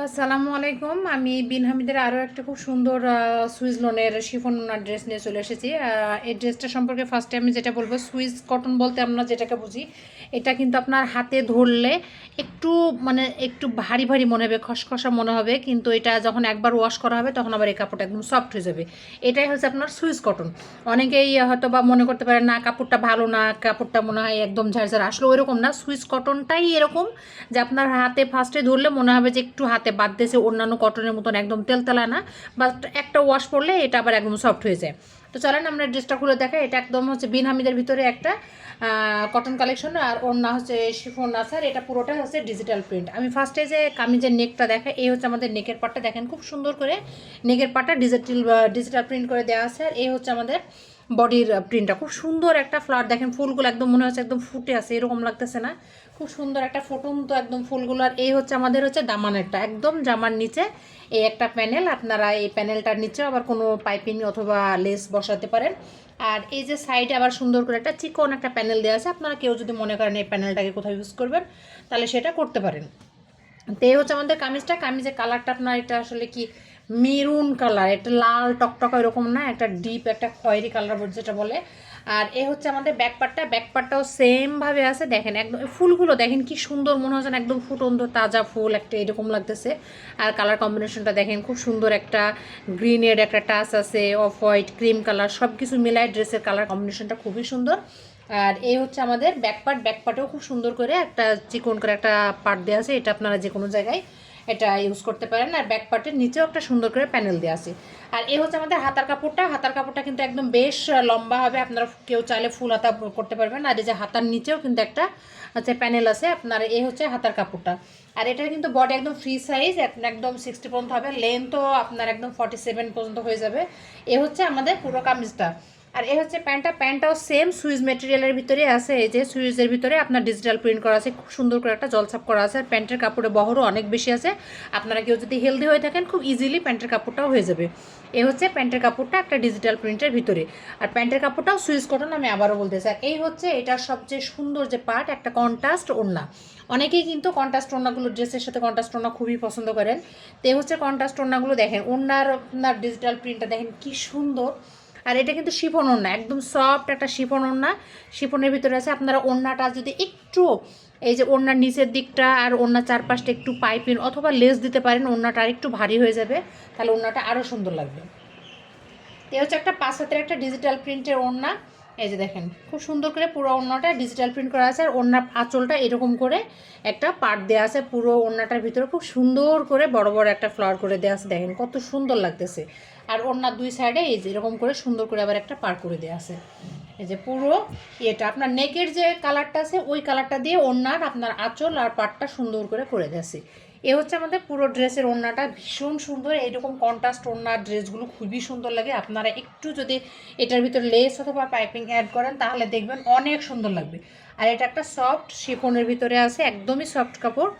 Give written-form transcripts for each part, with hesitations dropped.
আসসালামু আলাইকুম। আমি বিন হামিদের আরও একটা খুব সুন্দর সুইস লোনের শিফন ওনার ড্রেস নিয়ে চলে এসেছি। এই ড্রেসটা সম্পর্কে ফার্স্টে আমি যেটা বলবো, সুইস কটন বলতে আমরা যেটাকে বুঝি, এটা কিন্তু আপনার হাতে ধরলে একটু একটু ভারী ভারী মনে হবে, খসখসা মনে হবে, কিন্তু এটা যখন একবার ওয়াশ করা হবে তখন আবার এই কাপড়টা একদম সফট হয়ে যাবে। এটাই হচ্ছে আপনার সুইস কটন। অনেকেই হয়তো বা মনে করতে পারে না কাপড়টা ভালো না, কাপড়টা মনে হয় একদম ঝাড়ঝাড়, আসলে ওইরকম না। সুইস কটনটাই এরকম যে আপনার হাতে ফার্স্টে ধরলে মনে হবে যে একটু হাতে বাঁধতেছে, অন্যান্য কটনের মতন একদম তেলতেলা না, বাট একটা ওয়াশ করলে এটা আবার একদম সফট হয়ে যায়। তো চলেন আমরা ড্রেসটা খুলে দেখাই। এটা একদম হচ্ছে বিন হামিদের ভিতরে একটা কটন কালেকশন, আর ওড়না হচ্ছে শিফন আসার। এটা পুরোটা হচ্ছে ডিজিটাল প্রিন্ট। আমি ফার্স্টে যে কামিজের নেকটা দেখাই, এই হচ্ছে আমাদের নেকের পাটটা, দেখেন খুব সুন্দর করে নেকের পাটটা ডিজিটাল প্রিন্ট করে দেওয়া আছে। আর এই হচ্ছে আমাদের বডির প্রিন্টটা, খুব সুন্দর একটা ফ্লাওয়ার, দেখেন ফুলগুলো একদম মনে হচ্ছে একদম ফুটে আছে, এরকম লাগতেছে না? খুব সুন্দর একটা ফুটন্ত একদম ফুলগুলো। আর এই হচ্ছে আমাদের হচ্ছে দামানেরটা, একদম জামার নিচে এই একটা প্যানেল, আপনারা এই প্যানেলটার নিচে আবার কোনো পাইপিং অথবা লেস বসাতে পারেন। আর এই যে সাইডে আবার সুন্দর করে একটা চিকন একটা প্যানেল দেওয়া আছে, আপনারা কেউ যদি মনে করেন এই প্যানেলটাকে কোথাও ইউজ করবেন তাহলে সেটা করতে পারেন। তো এই হচ্ছে আমাদের কামিজটা। কামিজের কালারটা আপনার এটা আসলে কি মেরুন কালার, একটা লাল টকটকা এরকম না, একটা ডিপ একটা খয়েরি কালার যেটা বলে। আর এ হচ্ছে আমাদের ব্যাকপার্টটা, ব্যাকপার্টটাও সেমভাবে আছে। দেখেন একদম ফুলগুলো দেখেন কি সুন্দর, মনে হচ্ছে একদম ফুটন্ত তাজা ফুল একটা এরকম লাগতেছে। আর কালার কম্বিনেশনটা দেখেন খুব সুন্দর, একটা গ্রিনের একটা টাচ আছে, অফ হোয়াইট ক্রিম কালার, সব কিছু মিলায় ড্রেসের কালার কম্বিনেশনটা খুবই সুন্দর। আর এই হচ্ছে আমাদের ব্যাকপার্ট, ব্যাকপার্টেও খুব সুন্দর করে একটা চিকন করে একটা পার্ট দেওয়া আছে, এটা আপনারা যে কোনো জায়গায় এটা ইউজ করতে পারেন। আর ব্যাক পার্টের নিচেও একটা সুন্দর করে প্যানেল দেওয়া আছে। আর এই হচ্ছে আমাদের হাতার কাপড়টা, হাতার কাপড়টা কিন্তু একদম বেশ লম্বা হবে, আপনারা কেউ চাইলে ফুল হাতা করতে পারবেন। আর এই যে হাতার নিচেও কিন্তু একটা হচ্ছে প্যানেল আছে আপনার। এই হচ্ছে হাতার কাপড়টা। আর এটার কিন্তু বডি একদম ফ্রি সাইজ, একদম 60 পর্যন্ত হবে, লেন্থও আপনার একদম 47 পর্যন্ত হয়ে যাবে। এ হচ্ছে আমাদের পুরো কামিজটা। আর এই হচ্ছে প্যান্টটা, প্যান্টটাও সেম সুইজ মেটেরিয়ালের ভিতরে আছে। এই যে সুইজের ভিতরে আপনার ডিজিটাল প্রিন্ট করা আছে, খুব সুন্দর করে একটা জলছাপ করা আছে। আর প্যান্টের কাপড়ে বহরও অনেক বেশি আছে, আপনারা কেউ যদি হেলদি হয়ে থাকেন খুব ইজিলি প্যান্টের কাপড়টাও হয়ে যাবে। এই হচ্ছে প্যান্টের কাপড়টা একটা ডিজিটাল প্রিন্টের ভিতরে। আর প্যান্টের কাপড়টাও সুইজ কটন, আমি আবারও বলতে চাই। এই হচ্ছে এটার সবচেয়ে সুন্দর যে পার্ট, একটা কন্ট্রাস্ট ওড়না। অনেকেই কিন্তু কন্ট্রাস্ট ওড়নাগুলো ড্রেসের সাথে কন্ট্রাস্ট ওড়না খুবই পছন্দ করেন। তো এই হচ্ছে কন্ট্রাস্ট ওড়নাগুলো, দেখেন ওড়নার আপনার ডিজিটাল প্রিন্টটা দেখেন কি সুন্দর। আর এটা কিন্তু শিফন ওড়না, একদম সফট একটা শিফন ওড়না, শিফনের ভিতরে আছে। আপনারা ওড়নাটা যদি একটু এই যে ওড়নার নিচের দিকটা আর ওড়নার চারপাশটা একটু পাইপিং অথবা লেস দিতে পারেন, ওড়নাটা আর একটু ভারী হয়ে যাবে, তাহলে ওড়নাটা আরও সুন্দর লাগবে। তো হচ্ছে একটা 5 হাতের একটা ডিজিটাল প্রিন্টের ওড়না। এই যে দেখেন খুব সুন্দর করে পুরো ওড়নাটা ডিজিটাল প্রিন্ট করা আছে। আর ওড়নার আঁচলটা এরকম করে একটা পার্ট দেওয়া আছে, পুরো ওড়নাটার ভিতরে খুব সুন্দর করে বড় বড় একটা ফ্লাওয়ার করে দেওয়া আছে, দেখেন কত সুন্দর লাগতেছে। আর ওড়নার দুই সাইডে এই যে এরকম করে সুন্দর করে আবার একটা পার করে দেওয়া আছে। এই যে পুরো এটা আপনার নেকের যে কালারটা আছে ওই কালারটা দিয়ে ওড়নার আপনার আঁচল আর পাটটা সুন্দর করে দিয়েছি। এ হচ্ছে আমাদের পুরো ড্রেসের ওড়নাটা, ভীষণ সুন্দর। এইরকম কন্ট্রাস্ট ওড়নার ড্রেসগুলো খুবই সুন্দর লাগে। আপনারা একটু যদি এটার ভিতরে লেস অথবা পাইপিং অ্যাড করেন তাহলে দেখবেন অনেক সুন্দর লাগবে। আর এটা একটা সফট শিফনের ভিতরে আছে, একদমই সফট কাপড়।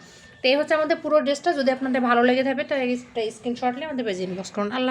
তো এই হচ্ছে আমাদের পুরো ড্রেসটা। যদি আপনাদের ভালো লেগে থাকে তো স্ক্রিনশট নিয়ে আমাদের পেজে ইনবক্স করুন। আল্লাহ।